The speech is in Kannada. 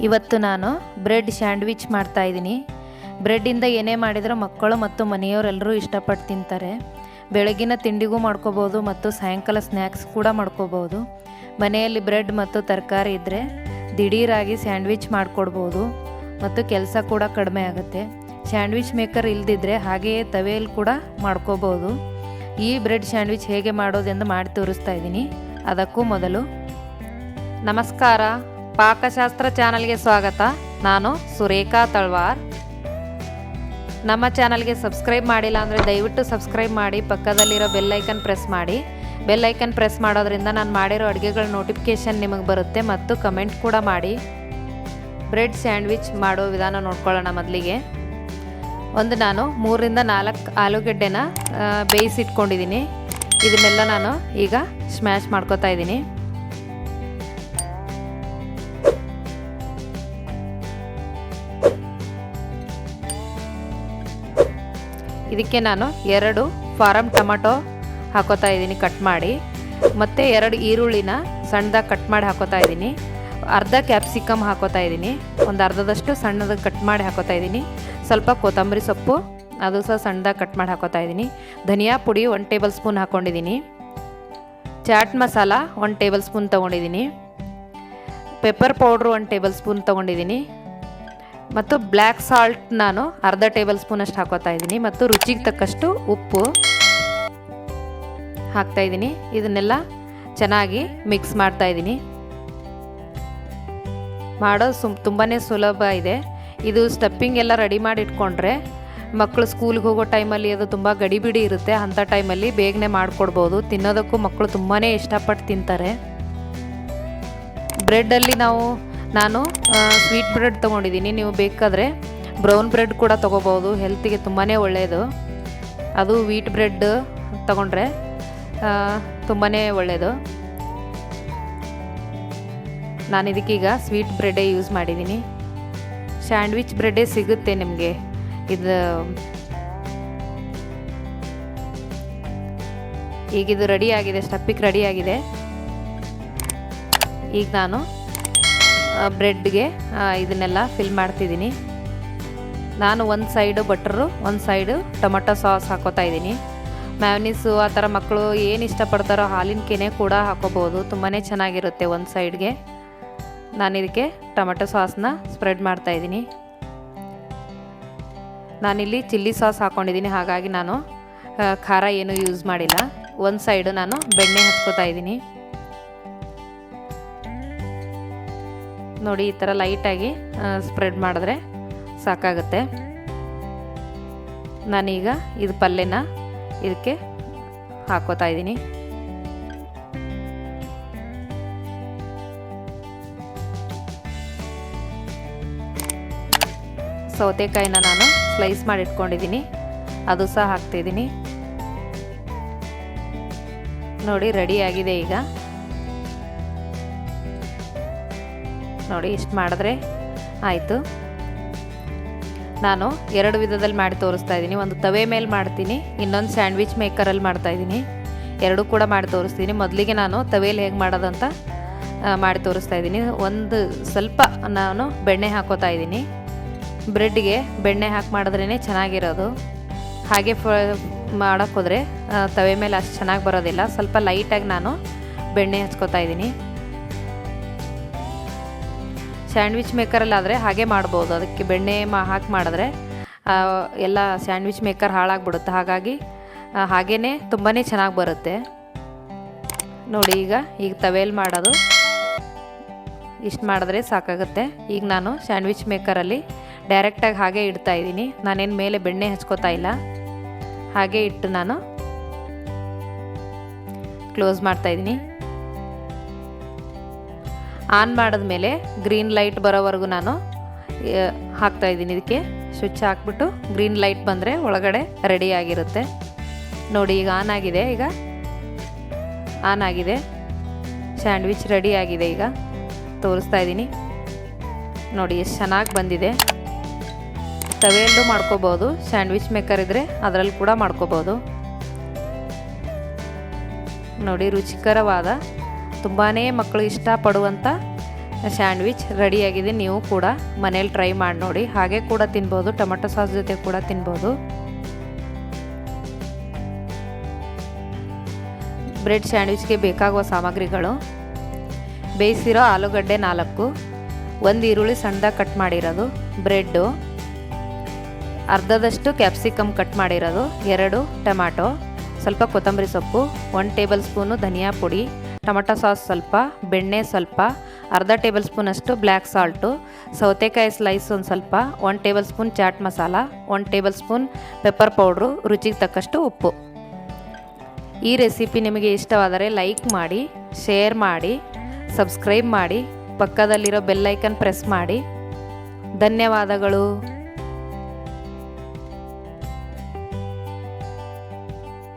ಇವತ್ತು ನಾನು ಬ್ರೆಡ್ ಸ್ಯಾಂಡ್ವಿಚ್ ಮಾಡ್ತಾಯಿದ್ದೀನಿ. ಬ್ರೆಡ್ಡಿಂದ ಏನೇ ಮಾಡಿದರೂ ಮಕ್ಕಳು ಮತ್ತು ಮನೆಯವರೆಲ್ಲರೂ ಇಷ್ಟಪಟ್ಟು ತಿಂತಾರೆ. ಬೆಳಗಿನ ತಿಂಡಿಗೂ ಮಾಡ್ಕೋಬೋದು ಮತ್ತು ಸಾಯಂಕಾಲ ಸ್ನ್ಯಾಕ್ಸ್ ಕೂಡ ಮಾಡ್ಕೋಬೋದು. ಮನೆಯಲ್ಲಿ ಬ್ರೆಡ್ ಮತ್ತು ತರಕಾರಿ ಇದ್ದರೆ ದಿಢೀರಾಗಿ ಸ್ಯಾಂಡ್ವಿಚ್ ಮಾಡಿಕೊಡ್ಬೋದು ಮತ್ತು ಕೆಲಸ ಕೂಡ ಕಡಿಮೆ ಆಗುತ್ತೆ. ಸ್ಯಾಂಡ್ವಿಚ್ ಮೇಕರ್ ಇಲ್ಲದಿದ್ದರೆ ಹಾಗೆಯೇ ತವೆಯಲ್ಲಿ ಕೂಡ ಮಾಡ್ಕೋಬೋದು. ಈ ಬ್ರೆಡ್ ಸ್ಯಾಂಡ್ವಿಚ್ ಹೇಗೆ ಮಾಡೋದೆಂದು ಮಾಡಿ ತೋರಿಸ್ತಾ ಇದ್ದೀನಿ. ಅದಕ್ಕೂ ಮೊದಲು ನಮಸ್ಕಾರ, ಪಾಕಶಾಸ್ತ್ರ ಚಾನಲ್ಗೆ ಸ್ವಾಗತ. ನಾನು ಸುರೇಖಾ ತಳ್ವಾರ್. ನಮ್ಮ ಚಾನಲ್ಗೆ ಸಬ್ಸ್ಕ್ರೈಬ್ ಮಾಡಿಲ್ಲ ಅಂದರೆ ದಯವಿಟ್ಟು ಸಬ್ಸ್ಕ್ರೈಬ್ ಮಾಡಿ, ಪಕ್ಕದಲ್ಲಿರೋ ಬೆಲ್ಲೈಕನ್ ಪ್ರೆಸ್ ಮಾಡಿ. ಬೆಲ್ಲೈಕನ್ ಪ್ರೆಸ್ ಮಾಡೋದ್ರಿಂದ ನಾನು ಮಾಡಿರೋ ಅಡುಗೆಗಳ ನೋಟಿಫಿಕೇಷನ್ ನಿಮಗೆ ಬರುತ್ತೆ ಮತ್ತು ಕಮೆಂಟ್ ಕೂಡ ಮಾಡಿ. ಬ್ರೆಡ್ ಸ್ಯಾಂಡ್ವಿಚ್ ಮಾಡೋ ವಿಧಾನ ನೋಡ್ಕೊಳ್ಳೋಣ. ಮೊದಲಿಗೆ ನಾನು 3ರಿಂದ 4 ಆಲೂಗೆಡ್ಡೆನ ಬೇಯಿಸಿಟ್ಕೊಂಡಿದ್ದೀನಿ. ಇದನ್ನೆಲ್ಲ ನಾನು ಈಗ ಸ್ಮ್ಯಾಶ್ ಮಾಡ್ಕೊತಾ ಇದ್ದೀನಿ. ಇದಕ್ಕೆ ನಾನು 2 ಫಾರಮ್ ಟೊಮೆಟೊ ಹಾಕೋತಾ ಇದ್ದೀನಿ ಕಟ್ ಮಾಡಿ, ಮತ್ತು 2 ಈರುಳ್ಳಿನ ಸಣ್ಣದಾಗಿ ಕಟ್ ಮಾಡಿ ಹಾಕೋತಾ ಇದ್ದೀನಿ. ಅರ್ಧ ಕ್ಯಾಪ್ಸಿಕಮ್ ಹಾಕೋತಾ ಇದ್ದೀನಿ, ಒಂದು ಅರ್ಧದಷ್ಟು ಸಣ್ಣದಾಗಿ ಕಟ್ ಮಾಡಿ ಹಾಕೋತಾ ಇದ್ದೀನಿ. ಸ್ವಲ್ಪ ಕೊತ್ತಂಬರಿ ಸೊಪ್ಪು ಅದು ಸಹ ಸಣ್ಣದಾಗಿ ಕಟ್ ಮಾಡಿ ಹಾಕೋತಾ ಇದ್ದೀನಿ. ಧನಿಯಾ ಪುಡಿ 1 ಟೇಬಲ್ ಸ್ಪೂನ್ ಹಾಕ್ಕೊಂಡಿದ್ದೀನಿ. ಚಾಟ್ ಮಸಾಲ 1 ಟೇಬಲ್ ಸ್ಪೂನ್ ತೊಗೊಂಡಿದ್ದೀನಿ. ಪೆಪ್ಪರ್ ಪೌಡ್ರು 1 ಟೇಬಲ್ ಸ್ಪೂನ್ ತೊಗೊಂಡಿದ್ದೀನಿ. ಮತ್ತು ಬ್ಲ್ಯಾಕ್ ಸಾಲ್ಟ್ ನಾನು ಅರ್ಧ ಟೇಬಲ್ ಸ್ಪೂನಷ್ಟು ಹಾಕೋತಾ ಇದ್ದೀನಿ. ಮತ್ತು ರುಚಿಗೆ ತಕ್ಕಷ್ಟು ಉಪ್ಪು ಹಾಕ್ತಾ ಇದ್ದೀನಿ. ಇದನ್ನೆಲ್ಲ ಚೆನ್ನಾಗಿ ಮಿಕ್ಸ್ ಮಾಡ್ತಾ ಇದ್ದೀನಿ. ಮಾಡೋದು ತುಂಬಾ ಸುಲಭ ಇದೆ. ಇದು ಸ್ಟಫಿಂಗ್ ಎಲ್ಲ ರೆಡಿ ಮಾಡಿ ಇಟ್ಕೊಂಡ್ರೆ ಮಕ್ಕಳು ಸ್ಕೂಲ್ಗೆ ಹೋಗೋ ಟೈಮಲ್ಲಿ ಅದು ತುಂಬ ಗಡಿಬಿಡಿ ಇರುತ್ತೆ. ಅಂಥ ಟೈಮಲ್ಲಿ ಬೇಗನೆ ಮಾಡಿಕೊಡ್ಬೋದು. ತಿನ್ನೋದಕ್ಕೂ ಮಕ್ಕಳು ತುಂಬಾ ಇಷ್ಟಪಟ್ಟು ತಿಂತಾರೆ. ಬ್ರೆಡ್ಡಲ್ಲಿ ನಾನು ಸ್ವೀಟ್ ಬ್ರೆಡ್ ತೊಗೊಂಡಿದ್ದೀನಿ. ನೀವು ಬೇಕಾದರೆ ಬ್ರೌನ್ ಬ್ರೆಡ್ ಕೂಡ ತೊಗೋಬೋದು, ಹೆಲ್ತಿಗೆ ತುಂಬಾ ಒಳ್ಳೆಯದು. ಅದು ವೀಟ್ ಬ್ರೆಡ್ ತೊಗೊಂಡ್ರೆ ತುಂಬಾ ಒಳ್ಳೆಯದು. ನಾನು ಇದಕ್ಕೀಗ ಸ್ವೀಟ್ ಬ್ರೆಡ್ಡೇ ಯೂಸ್ ಮಾಡಿದ್ದೀನಿ. ಸ್ಯಾಂಡ್ವಿಚ್ ಬ್ರೆಡ್ಡೇ ಸಿಗುತ್ತೆ ನಿಮಗೆ. ಈಗಿದು ರೆಡಿಯಾಗಿದೆ, ಸ್ಟಫಿಂಗ್ ರೆಡಿಯಾಗಿದೆ. ಈಗ ನಾನು ಬ್ರೆಡ್ಗೆ ಇದನ್ನೆಲ್ಲ ಫಿಲ್ ಮಾಡ್ತಿದ್ದೀನಿ. ನಾನು ಒಂದು ಸೈಡು ಬಟರು, ಒಂದು ಸೈಡು ಟೊಮೆಟೊ ಸಾಸ್ ಹಾಕೋತಾ ಇದ್ದೀನಿ. ಮ್ಯಾಯೋನೀಸು ಆ ಥರ ಮಕ್ಕಳು ಏನು ಇಷ್ಟಪಡ್ತಾರೋ ಹಾಲಿನ ಕೆನೆ ಕೂಡ ಹಾಕೋಬೋದು, ತುಂಬಾ ಚೆನ್ನಾಗಿರುತ್ತೆ. ಒಂದು ಸೈಡ್ಗೆ ನಾನು ಇದಕ್ಕೆ ಟೊಮೆಟೊ ಸಾಸನ್ನ ಸ್ಪ್ರೆಡ್ ಮಾಡ್ತಾಯಿದ್ದೀನಿ. ನಾನಿಲ್ಲಿ ಚಿಲ್ಲಿ ಸಾಸ್ ಹಾಕ್ಕೊಂಡಿದ್ದೀನಿ, ಹಾಗಾಗಿ ನಾನು ಖಾರ ಏನೂ ಯೂಸ್ ಮಾಡಿಲ್ಲ. ಒಂದು ಸೈಡು ನಾನು ಬೆಣ್ಣೆ ಹಚ್ಕೋತಾ ಇದ್ದೀನಿ. ನೋಡಿ, ಈ ಥರ ಲೈಟಾಗಿ ಸ್ಪ್ರೆಡ್ ಮಾಡಿದ್ರೆ ಸಾಕಾಗುತ್ತೆ. ನಾನೀಗ ಇದು ಪಲ್ಯನ ಇದಕ್ಕೆ ಹಾಕೋತಾ ಇದ್ದೀನಿ. ಸೌತೆಕಾಯಿನ ನಾನು ಸ್ಲೈಸ್ ಮಾಡಿ ಇಟ್ಕೊಂಡಿದ್ದೀನಿ, ಅದು ಸಹ ಹಾಕ್ತಿದ್ದೀನಿ. ನೋಡಿ, ರೆಡಿಯಾಗಿದೆ. ಈಗ ನೋಡಿ, ಇಷ್ಟು ಮಾಡಿದ್ರೆ ಆಯಿತು. ನಾನು 2 ವಿಧದಲ್ಲಿ ಮಾಡಿ ತೋರಿಸ್ತಾ ಇದ್ದೀನಿ. ಒಂದು ತವೆ ಮೇಲೆ ಮಾಡ್ತೀನಿ, ಇನ್ನೊಂದು ಸ್ಯಾಂಡ್ವಿಚ್ ಮೇಕರಲ್ಲಿ ಮಾಡ್ತಾಯಿದ್ದೀನಿ. ಎರಡೂ ಕೂಡ ಮಾಡಿ ತೋರಿಸ್ತೀನಿ. ಮೊದಲಿಗೆ ನಾನು ತವೆಯಲ್ಲಿ ಹೇಗೆ ಮಾಡೋದಂತ ಮಾಡಿ ತೋರಿಸ್ತಾ ಇದ್ದೀನಿ. ಒಂದು ಸ್ವಲ್ಪ ನಾನು ಬೆಣ್ಣೆ ಹಾಕೋತಾ ಇದ್ದೀನಿ. ಬ್ರೆಡ್ಗೆ ಬೆಣ್ಣೆ ಹಾಕಿ ಮಾಡಿದ್ರೇ ಚೆನ್ನಾಗಿರೋದು. ಹಾಗೆ ಮಾಡೋಕ್ಕೆ ಹೋದರೆ ತವೆ ಮೇಲೆ ಅಷ್ಟು ಚೆನ್ನಾಗಿ ಬರೋದಿಲ್ಲ. ಸ್ವಲ್ಪ ಲೈಟಾಗಿ ನಾನು ಬೆಣ್ಣೆ ಹಚ್ಕೋತಾ ಇದ್ದೀನಿ. ಸ್ಯಾಂಡ್ವಿಚ್ ಮೇಕರಲ್ಲಾದರೆ ಹಾಗೆ ಮಾಡ್ಬೋದು. ಅದಕ್ಕೆ ಬೆಣ್ಣೆ ಹಾಕಿ ಮಾಡಿದ್ರೆ ಎಲ್ಲ ಸ್ಯಾಂಡ್ವಿಚ್ ಮೇಕರ್ ಹಾಳಾಗ್ಬಿಡುತ್ತೆ. ಹಾಗಾಗಿ ಹಾಗೇ ತುಂಬಾ ಚೆನ್ನಾಗಿ ಬರುತ್ತೆ. ನೋಡಿ, ಈಗ ತವೆಯಲ್ಲಿ ಮಾಡೋದು ಇಷ್ಟು ಮಾಡಿದ್ರೆ ಸಾಕಾಗುತ್ತೆ. ಈಗ ನಾನು ಸ್ಯಾಂಡ್ವಿಚ್ ಮೇಕರಲ್ಲಿ ಡೈರೆಕ್ಟಾಗಿ ಹಾಗೆ ಇಡ್ತಾ ಇದ್ದೀನಿ. ನಾನೇನು ಮೇಲೆ ಬೆಣ್ಣೆ ಹಚ್ಕೋತಾ ಇಲ್ಲ, ಹಾಗೆ ಇಟ್ಟು ನಾನು ಕ್ಲೋಸ್ ಮಾಡ್ತಾಯಿದ್ದೀನಿ. ಆನ್ ಮಾಡಿದ್ಮೇಲೆ ಗ್ರೀನ್ ಲೈಟ್ ಬರೋವರೆಗೂ ನಾನು ಹಾಕ್ತಾಯಿದ್ದೀನಿ. ಇದಕ್ಕೆ ಸ್ವಿಚ್ ಹಾಕ್ಬಿಟ್ಟು ಗ್ರೀನ್ ಲೈಟ್ ಬಂದರೆ ಒಳಗಡೆ ರೆಡಿಯಾಗಿರುತ್ತೆ. ನೋಡಿ, ಈಗ ಆನ್ ಆಗಿದೆ. ಸ್ಯಾಂಡ್ವಿಚ್ ರೆಡಿಯಾಗಿದೆ. ಈಗ ತೋರಿಸ್ತಾ ಇದ್ದೀನಿ. ನೋಡಿ, ಎಷ್ಟು ಚೆನ್ನಾಗಿ ಬಂದಿದೆ. ತವೆಯಲ್ಲೂ ಮಾಡ್ಕೋಬೋದು, ಸ್ಯಾಂಡ್ವಿಚ್ ಮೇಕರ್ ಇದ್ದರೆ ಅದರಲ್ಲಿ ಕೂಡ ಮಾಡ್ಕೋಬೋದು. ನೋಡಿ, ರುಚಿಕರವಾದ ತುಂಬಾ ಮಕ್ಕಳು ಇಷ್ಟಪಡುವಂಥ ಸ್ಯಾಂಡ್ವಿಚ್ ರೆಡಿಯಾಗಿದೆ. ನೀವು ಕೂಡ ಮನೇಲಿ ಟ್ರೈ ಮಾಡಿ ನೋಡಿ. ಹಾಗೆ ಕೂಡ ತಿನ್ಬೋದು, ಟೊಮೆಟೊ ಸಾಸ್ ಜೊತೆ ಕೂಡ ತಿನ್ಬೋದು. ಬ್ರೆಡ್ ಸ್ಯಾಂಡ್ವಿಚ್ಗೆ ಬೇಕಾಗುವ ಸಾಮಗ್ರಿಗಳು: ಬೇಯಿಸಿರೋ ಆಲೂಗಡ್ಡೆ 4, 1 ಈರುಳ್ಳಿ ಸಣ್ಣದಾಗಿ ಕಟ್ ಮಾಡಿರೋದು, ಬ್ರೆಡ್ಡು, ಅರ್ಧದಷ್ಟು ಕ್ಯಾಪ್ಸಿಕಮ್ ಕಟ್ ಮಾಡಿರೋದು, 2 ಟೊಮ್ಯಾಟೊ, ಸ್ವಲ್ಪ ಕೊತ್ತಂಬರಿ ಸೊಪ್ಪು, 1 ಟೇಬಲ್ ಸ್ಪೂನು ಧನಿಯಾ ಪುಡಿ, ಟೊಮೆಟೊ ಸಾಸ್ ಸ್ವಲ್ಪ, ಬೆಣ್ಣೆ ಸ್ವಲ್ಪ, ಅರ್ಧ ಟೇಬಲ್ ಸ್ಪೂನಷ್ಟು ಬ್ಲ್ಯಾಕ್ ಸಾಲ್ಟು, ಸೌತೆಕಾಯಿ ಸ್ಲೈಸ್ ಒಂದು ಸ್ವಲ್ಪ, 1 tablespoon chaat masala, 1 tablespoon pepper powder, ರುಚಿಗೆ ತಕ್ಕಷ್ಟು ಉಪ್ಪು. ಈ ರೆಸಿಪಿ ನಿಮಗೆ ಇಷ್ಟವಾದರೆ ಲೈಕ್ ಮಾಡಿ, ಶೇರ್ ಮಾಡಿ, ಸಬ್ಸ್ಕ್ರೈಬ್ ಮಾಡಿ, ಪಕ್ಕದಲ್ಲಿರೋ ಬೆಲ್ ಐಕನ್ ಪ್ರೆಸ್ ಮಾಡಿ. ಧನ್ಯವಾದಗಳು.